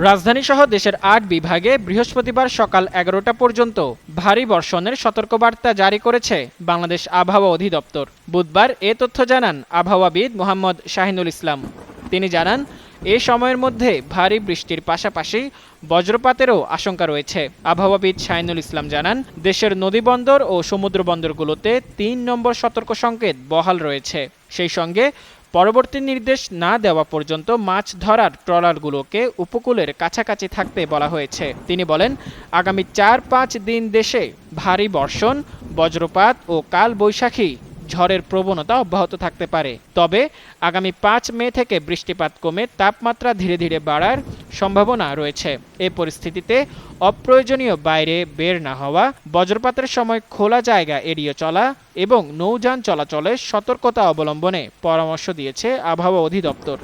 রাজধানীসহ দেশের ৮ বিভাগে বৃহস্পতিবার সকাল ১১টা পর্যন্ত ভারী বর্ষণের সতর্কবার্তা জারি করেছে বাংলাদেশ আবহাওয়া অধিদপ্তর। বুধবার এ তথ্য জানান আবহাওয়াবিদ মোহাম্মদ শাহিনুল ইসলাম। তিনি জানান, এ সময়ের মধ্যে ভারী বৃষ্টির পাশাপাশি বজ্রপাতেরও আশঙ্কা রয়েছে। আবহাওয়াবিদ শাহিনুল ইসলাম জানান, দেশের নদীবন্দর ও সমুদ্র বন্দরগুলোতে ৩ নম্বর সতর্ক সংকেত বহাল রয়েছে। সেই সঙ্গে পরবর্তী নির্দেশ না দেওয়া পর্যন্ত মাছ ধরার ট্রলারগুলোকে উপকূলের কাছাকাছি থাকতে বলা হয়েছে। তিনি বলেন, আগামী ৪-৫ দিন দেশে ভারী বর্ষণ, বজ্রপাত ও কাল বৈশাখী ঝড়ের প্রবণতা অব্যাহত থাকতে পারে। তবে আগামী ৫ মে থেকে বৃষ্টিপাত কমে তাপমাত্রা ধীরে ধীরে বাড়ার সম্ভাবনা রয়েছে। এ পরিস্থিতিতে অপ্রয়োজনীয় বাইরে বের না হওয়া, বজ্রপাতের সময় খোলা জায়গা এড়িয়ে চলা এবং নৌযান চলাচলে সতর্কতা অবলম্বনে পরামর্শ দিয়েছে আবহাওয়া অধিদপ্তর।